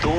2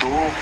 2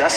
10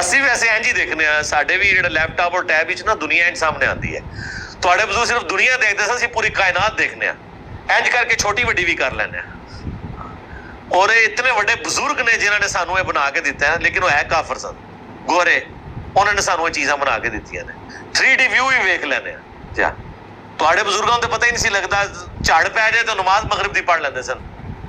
ਅਸੀਂ ਵੈਸੇ ਇੰਜ ਹੀ ਦੇਖਨੇ ਆ। ਸਾਡੇ ਵੀ ਜਿਹੜਾ ਲੈਪਟਾਪ ਔਰ ਟੈਬ ਵਿੱਚ ਨਾ ਦੁਨੀਆ ਇੰਜ ਸਾਹਮਣੇ ਆਉਂਦੀ ਹੈ। ਤੁਹਾਡੇ ਬਜ਼ੁਰਗ ਸਿਰਫ ਦੁਨੀਆ ਦੇਖਦੇ ਸਨ, ਅਸੀਂ ਪੂਰੀ ਕਾਇਨਾਤ ਦੇਖਨੇ ਆ। ਇੰਜ ਕਰਕੇ ਛੋਟੀ ਵੱਡੀ ਵੀ ਕਰ ਲੈਂਦੇ ਆ। ਔਰ ਇਹ ਇਤਨੇ ਵੱਡੇ ਬਜ਼ੁਰਗ ਨੇ ਜਿਨ੍ਹਾਂ ਨੇ ਸਾਨੂੰ ਇਹ ਬਣਾ ਕੇ ਦਿੱਤਾ ਹੈ, ਲੇਕਿਨ ਉਹ ਹੈ ਕਾਫਰ ਸਨ, ਗੋਰੇ। ਉਹਨਾਂ ਨੇ ਸਾਨੂੰ ਇਹ ਚੀਜ਼ਾਂ ਬਣਾ ਕੇ ਦਿੱਤੀਆਂ ਨੇ। 3D ਵਿਊ ਵੀ ਵੇਖ ਲੈਂਦੇ ਆ। ਜਾ ਤੁਹਾਡੇ ਬਜ਼ੁਰਗਾਂ ਨੂੰ ਤਾਂ ਪਤਾ ਹੀ ਨਹੀਂ ਸੀ ਲੱਗਦਾ, ਝੜ ਪੈ ਜਾਏ ਤਾਂ ਨਮਾਜ਼ ਮਗਰਿਬ ਦੀ ਪੜ੍ਹ ਲੈਂਦੇ ਸਨ।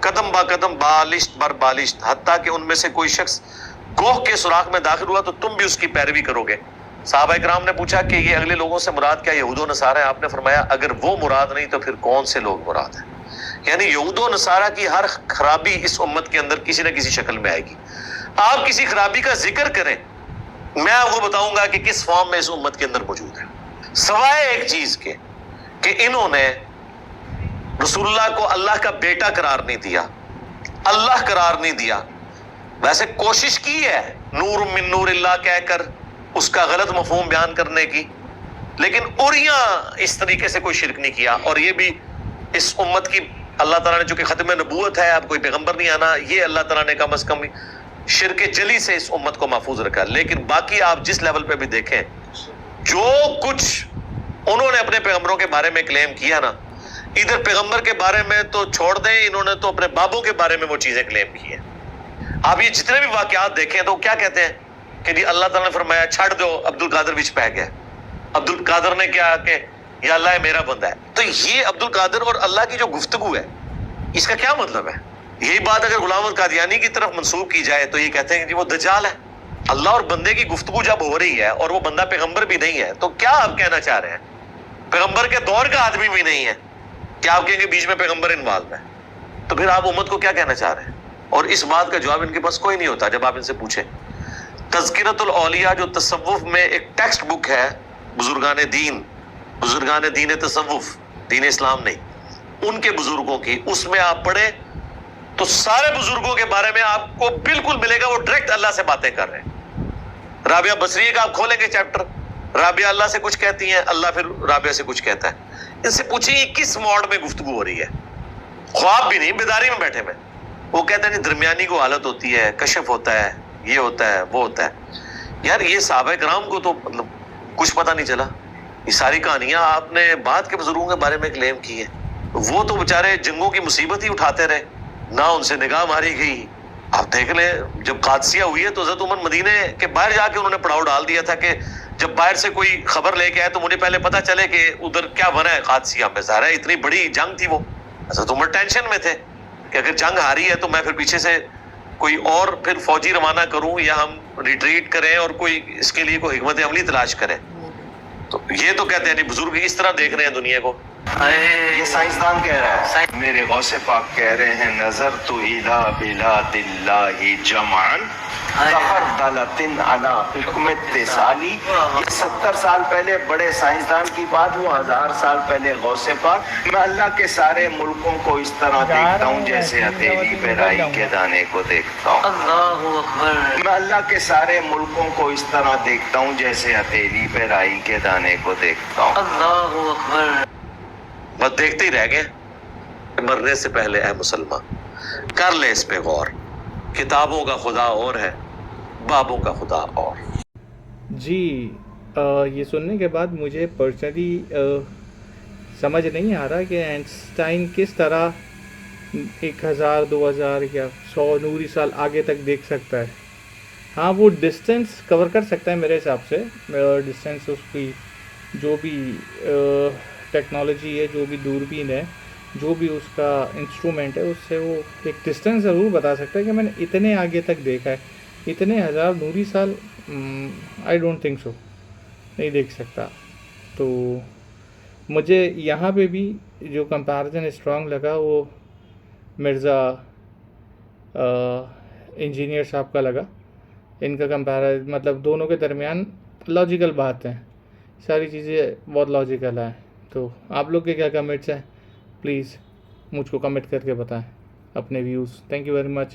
قدم با قدم بالشت بر بالشت، حتیٰ کہ ان میں سے کوئی شخص گوہ کے سوراخ میں داخل ہوا تو تم بھی اس کی پیروی کرو گے۔ صحابہ کرام نے پوچھا کہ یہ اگلے لوگوں سے مراد کیا یہود و نصارہ ہے؟ آپ نے فرمایا اگر وہ مراد نہیں تو پھر کون سے لوگ مراد ہیں؟ یعنی یہود و نصارہ کی ہر خرابی اس امت کے اندر کسی نہ کسی شکل میں آئے گی۔ آپ کسی خرابی کا ذکر کریں، میں آپ کو بتاؤں گا کہ کس فارم میں اس امت کے اندر موجود ہے، سوائے ایک چیز کے کہ انہوں نے رسول اللہ کو اللہ کا بیٹا قرار نہیں دیا، اللہ قرار نہیں دیا۔ ویسے کوشش کی ہے نور من نور اللہ کہہ کر اس کا غلط مفہوم بیان کرنے کی، لیکن اوریاں اس طریقے سے کوئی شرک نہیں کیا۔ اور یہ بھی اس امت کی اللہ تعالیٰ نے جو کہ ختم نبوت ہے، اب کوئی پیغمبر نہیں آنا، یہ اللہ تعالیٰ نے کم از کم شرک جلی سے اس امت کو محفوظ رکھا۔ لیکن باقی آپ جس لیول پہ بھی دیکھیں، جو کچھ انہوں نے اپنے پیغمبروں کے بارے میں کلیم کیا نا، ادھر پیغمبر کے بارے میں تو چھوڑ دیں، انہوں نے تو اپنے بابوں کے بارے میں وہ چیزیں کلیم کی ہیں۔ آپ یہ جتنے بھی واقعات دیکھیں تو کیا کہتے ہیں کہ جی اللہ تعالیٰ نے فرمایا چھڑ دو، عبد القادر وچ پہ گیا۔ عبد القادر نے کیا کہ یا اللہ ہے میرا بندہ ہے۔ تو یہ عبد القادر اور اللہ کی جو گفتگو ہے، اس کا کیا مطلب ہے؟ یہی بات اگر غلام احمد قادیانی کی طرف منسوب کی جائے تو یہ کہتے ہیں کہ جی وہ دجال ہے۔ اللہ اور بندے کی گفتگو جب ہو رہی ہے اور وہ بندہ پیغمبر بھی نہیں ہے تو کیا آپ کہنا چاہ رہے ہیں؟ پیغمبر کے دور کا آدمی بھی نہیں ہے کہ آپ کہیں گے بیچ میں پیغمبر انوالو ہے، تو پھر آپ امت کو کیا کہنا چاہ رہے ہیں؟ اور اس بات کا جواب ان کے پاس کوئی نہیں ہوتا جب آپ ان سے پوچھیں۔ تذکرۃ الاولیاء جو تصوف میں ایک ٹیکسٹ بک ہے، بزرگان دین تصوف، دین اسلام نہیں، ان کے بزرگوں کی، اس میں آپ پڑھیں تو سارے بزرگوں کے بارے میں آپ کو بالکل ملے گا وہ ڈائریکٹ اللہ سے باتیں کر رہے ہیں۔ رابعہ بصریہ کا آپ کھولیں گے چیپٹر، رابعہ اللہ سے کچھ کہتی ہیں، اللہ پھر رابعہ سے کچھ کہتا ہے۔ ان سے پوچھیں یہ کس موڈ میں گفتگو ہو رہی ہے؟ خواب بھی نہیں، بیداری میں بیٹھے ہوئے۔ وہ کہتے ہیں درمیانی کو حالت ہوتی ہے، کشف ہوتا ہے، یہ ہوتا ہے، وہ ہوتا ہے۔ یار یہ صحابہ کرام کو تو مطلب کچھ پتہ نہیں چلا، یہ ساری کہانیاں آپ نے بعد کے بزرگوں کے بارے میں کلیم کی ہیں۔ وہ تو بےچارے جنگوں کی مصیبت ہی اٹھاتے رہے، نہ ان سے نگاہ ماری گئی۔ آپ دیکھ لیں جب قادسیہ ہوئی ہے تو حضرت عمر مدینے کے باہر جا کے انہوں نے پڑاؤ ڈال دیا تھا کہ جب باہر سے کوئی خبر لے کے آئے تو مجھے پہلے پتہ چلے کہ ادھر کیا بنا ہے قادسیہ میں۔ ظاہر ہے اتنی بڑی جنگ تھی، وہ حضرت عمر ٹینشن میں تھے کہ اگر جنگ ہاری ہے تو میں پھر پیچھے سے کوئی اور پھر فوجی روانہ کروں یا ہم ریٹریٹ کریں اور کوئی اس کے لیے کوئی حکمت عملی تلاش کریں۔ تو یہ تو کہتے ہیں نہیں، بزرگ اس طرح دیکھ رہے ہیں دنیا کو۔ یہ سائنسدان کہہ رہا ہے، میرے غوث پاک کہہ رہے ہیں نظر تو الہ بلاد اللہ جمعن تفردلت علی حکم اتصالی۔ یہ 70 سال پہلے بڑے سائنسدان کی بات، وہ 1000 سال پہلے غوث پاک۔ میں اللہ کے سارے ملکوں کو اس طرح دیکھتا ہوں جیسے ہتھیلی پہ رائی کے دانے کو دیکھتا ہوں۔ اللہ اکبر۔ میں اللہ کے سارے ملکوں کو اس طرح دیکھتا ہوں جیسے ہتھیلی پہ رائی کے دانے کو دیکھتا ہوں۔ اللہ اکبر۔ بس دیکھتے ہی رہ گئے۔ مرنے سے پہلے اے مسلمان کر لے اس پہ غور، کتابوں کا خدا اور ہے، بابوں کا خدا اور۔ جی یہ سننے کے بعد مجھے پرسنلی سمجھ نہیں آ رہا کہ آئنسٹائن کس طرح 1000 2000 یا 100 نوری سال آگے تک دیکھ سکتا ہے۔ ہاں وہ ڈسٹینس کور کر سکتا ہے میرے حساب سے، ڈسٹینس اس کی جو بھی ٹیکنالوجی ہے، جو بھی دوربین ہے، جو بھی اس کا انسٹرومنٹ ہے، اس سے وہ ایک ڈسٹینس ضرور بتا سکتا ہے کہ میں نے اتنے آگے تک دیکھا ہے۔ اتنے 1000 نوری سال آئی ڈونٹ تھنک سو، نہیں دیکھ سکتا۔ تو مجھے یہاں پہ بھی جو کمپیریزن اسٹرانگ لگا وہ مرزا انجینئر صاحب کا لگا۔ ان کا کمپیریزن مطلب دونوں کے درمیان لاجیکل بات ہے، ساری چیزیں بہت لاجیکل ہیں۔ تو آپ لوگ کے کیا کمنٹس ہیں؟ پلیز مجھ کو کمنٹ کر کے بتائیں اپنے views. Thank you very much.